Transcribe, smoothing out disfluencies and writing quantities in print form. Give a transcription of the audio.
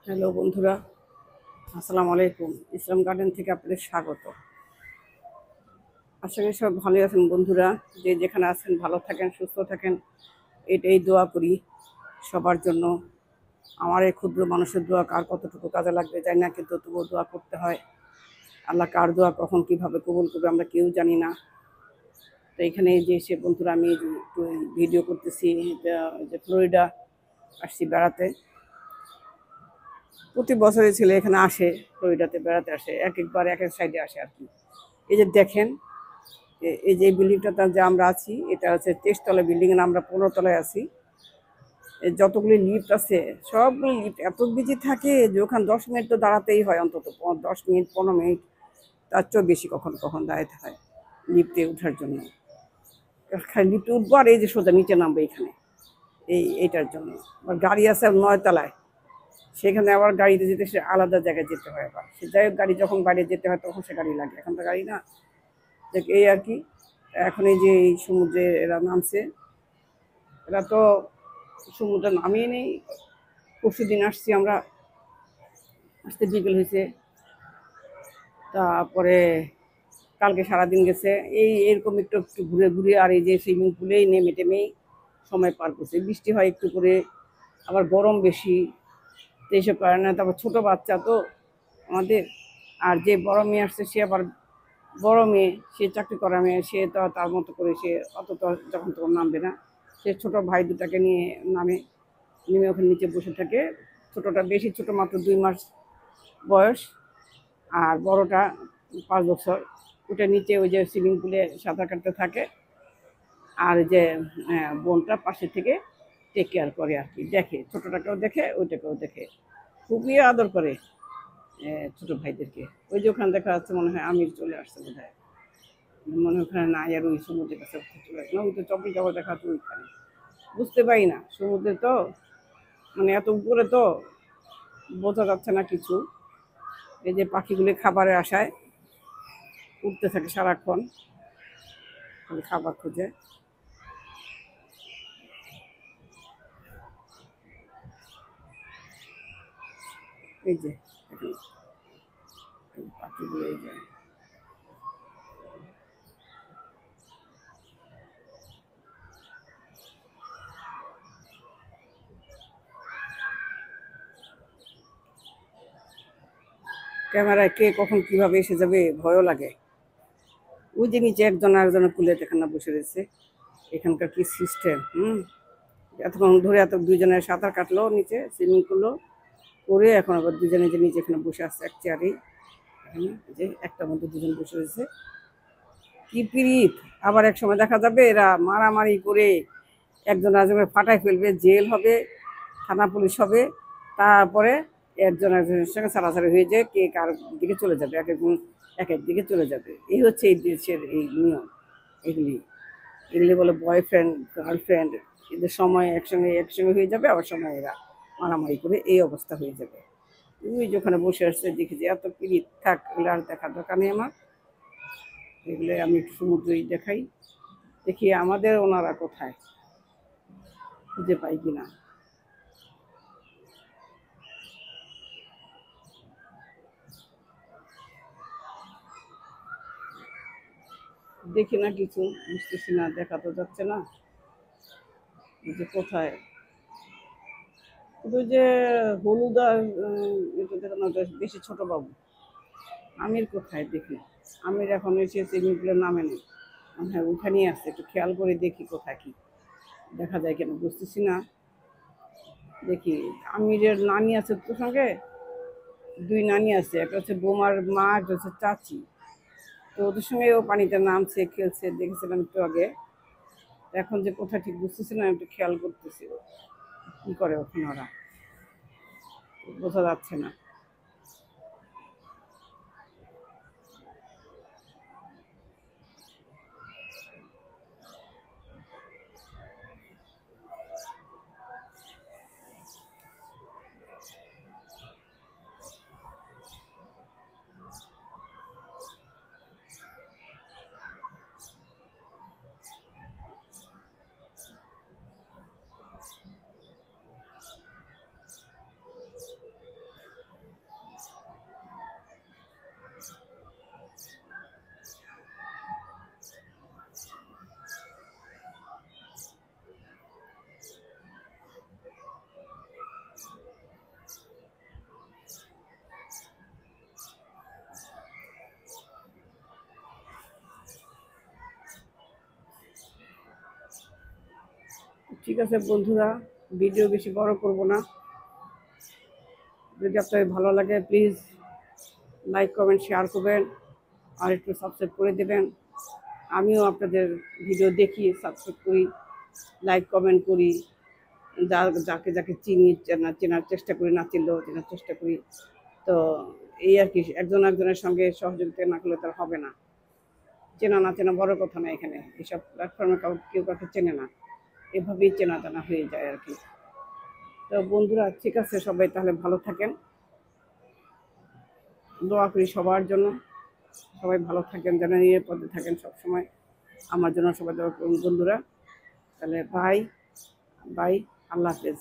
Hello বন্ধুরা, আসসালামু আলাইকুম। ইসলাম গার্ডেন থেকে আপনাদের স্বাগত। আশা করি সব ভালো আছেন বন্ধুরা। যে যেখানে আছেন ভালো থাকেন, সুস্থ থাকেন, এটাই দোয়া করি সবার জন্য। আমার এই ক্ষুদ্র মানুষের দোয়া কার কতটুকু কাজে লাগবে জানি না, কিন্তু তবুও দোয়া করতে হয়। আল্লাহ কার দোয়া কখন কীভাবে কবুল করবে আমরা কেউ জানি না। তো এখানে যে সে বন্ধুরা আমি একটু ভিডিও করতেছি, যে ফ্লোরিডা আসছি বেড়াতে। প্রতি বছরই ছেলে এখানে আসে, ফ্লোরিডাতে বেড়াতে আসে, এক একবার এক এক সাইডে আসে আর কি। এই যে দেখেন, এই যে বিল্ডিংটাতে যে আমরা আছি এটা হচ্ছে 23 তলা বিল্ডিং, এর আমরা 15 তলায় আছি। যতগুলি লিফট আছে সবগুলি লিফট এত বিজি থাকে যে ওখানে 10 মিনিট তো দাঁড়াতেই হয়, অন্তত 10 মিনিট 15 মিনিট, তার চেয়েও বেশি কখন কখন দাঁড়াতে হয় লিফটে ওঠার জন্য। লিফটে উঠবো আর এই যে সোজা নিচে নামবো এখানে, এইটার জন্য। আবার গাড়ি আছে 9 তলায়, সেখানে আবার গাড়িতে যেতে সে আলাদা জায়গায় যেতে হয়। আবার সে যাই হোক, গাড়ি যখন বাইরে যেতে হয় তখন সে গাড়ি লাগে, এখন তো গাড়ি না। দেখ এই আর কি। এখন এই যে এই সমুদ্রে এরা নামছে, এরা তো সমুদ্রে নামিয়ে নেই। পরশু দিন আসছি আমরা, আসতে বিকেল হয়েছে। তারপরে কালকে সারাদিন গেছে। এরকম একটু একটু ঘুরে ঘুরে আর এই যে সুইমিং পুলেই নেমে টেমেই সময় পার করছে। বৃষ্টি হয় একটু করে, আবার গরম বেশি, তো এইসব কারণে। তারপর ছোটো বাচ্চা তো আমাদের, আর যে বড় মেয়ে আসছে সে আবার বড় মেয়ে, সে চাকরি করা মেয়ে, সে তো তার মতো করে সে অত তো যখন তখন নামবে না। সে ছোটো ভাই দুটাকে নিয়ে নামে, নেমে ওখানে নিচে বসে থাকে। ছোটোটা বেশি ছোটো, মাত্র 2 মাস বয়স, আর বড়টা 5 বছর। ওটা নিচে ওই যে সুইমিং পুলে সাঁতার কাটতে থাকে। আর যে বোনটা পাশে থেকে টেক কেয়ার করে আর কি, দেখে, ছোটোটাকেও দেখে ওইটাকেও দেখে, খুবই আদর করে ছোটো ভাইদেরকে। ওই যে ওখানে দেখা যাচ্ছে, মনে হয় আমির চলে আসছে বোধ হয়, মনে হয় ওখানে নাই, আর ওই সমুদ্রের কাছে চলে আসছে না, ওই তো চপল চাপড় দেখা যাচ্ছে ওইখানে। বুঝতে পারি না, সমুদ্রে তো মানে এত উপরে তো বোঝা যাচ্ছে না কিছু। এই যে পাখিগুলি খাবারের আশায় উঠতে থাকে সারাক্ষণ, খাবার খুঁজে। এই যে পাখিগুলো, এই যে ক্যামেরায় কে কখন কিভাবে এসে যাবে ভয়ও লাগে। ওই যে নিচে একজন আরেকজনের কুলে এখানে বসে রয়েছে। এখানকার কি সিস্টেম! এতক্ষণ ধরে এত দুজনের সাঁতার কাটলো নিচে, সুইমিং করলো করে, এখন আবার দুজনে যে নিচে এখানে বসে আসছে এক চেয়ারেই। এখানে যে একটার মধ্যে দুজন বসে রয়েছে, কি পিরিত! আবার এক সময় দেখা যাবে এরা মারামারি করে একজন আরেকজনের ফাটায় ফেলবে, জেল হবে, থানা পুলিশ হবে। তারপরে একজন একজনের সঙ্গে ছাড়াছাড়ি হয়ে যায়, কে কার দিকে চলে যাবে, এক একজন এক এক দিকে চলে যাবে। এই হচ্ছে এই দেশের এই নিয়ম। এগুলি এগুলি বলে বয়ফ্রেন্ড গার্লফ্রেন্ড, এদের সময় একসঙ্গে একসঙ্গে হয়ে যাবে, আবার সময় এরা মারামারি করে এই অবস্থা হয়ে যাবে। ওই যেখানে বসে আসছে দেখি যে এত পিরিত, থাক, এগুলো আর দেখার দরকার নেই আমার। এগুলো আমি একটু সমুদ্রেই দেখাই, দেখি আমাদের ওনারা কোথায়, খুঁজে পাই কিনা। দেখি না কিছু, বুঝতেছি না, দেখা তো যাচ্ছে না যে কোথায়। কিন্তু যে হলুদ আর এটা দেখানো বেশি ছোট বাবু, আমির কোথায় দেখি। আমির এখন এসে সুইমিং পুলের নামে নেই, হ্যাঁ ওখানেই আসছে, একটু খেয়াল করে দেখি কোথায় কি দেখা যায়, কেন বুঝতেছি না। দেখি আমিরের নানি আছে তোর সঙ্গে, দুই নানি আছে, একটা হচ্ছে বোমার মা, একটা হচ্ছে চাচি। তো ওদের সঙ্গে ও পানিতে নামছে, খেলছে, দেখেছিলাম একটু আগে। এখন যে কোথায় ঠিক বুঝতেছি না, একটু খেয়াল করতেছি কি করে ওখানে ওরা, বোঝা যাচ্ছে না। ঠিক আছে বন্ধুরা, ভিডিও বেশি বড় করব না। যদি আপনাদের ভালো লাগে প্লিজ লাইক কমেন্ট শেয়ার করবেন আর একটু সাবস্ক্রাইব করে দেবেন। আমিও আপনাদের ভিডিও দেখি, সাবস্ক্রাইব করি, লাইক কমেন্ট করি, যাকে যাকে চিনি চেনার চেষ্টা করি, না চিনলেও চেনার চেষ্টা করি। তো এই আর কি, একজন একজনের সঙ্গে সহযোগিতা না করলে তার হবে না। চেনা না চেনা বড় কথা না, এখানে এসব প্ল্যাটফর্মে কেউ কাউকে চেনে না, এভাবেই চেনা জানা হয়ে যায় আর কি। তো বন্ধুরা ঠিক আছে, সবাই তাহলে ভালো থাকেন, দোয়া করি সবার জন্য, সবাই ভালো থাকেন, যেন নিরাপদে থাকেন সবসময়। আমার জন্য সবাই দোয়া করুন বন্ধুরা। তাহলে বাই বাই, আল্লাহ হাফেজ।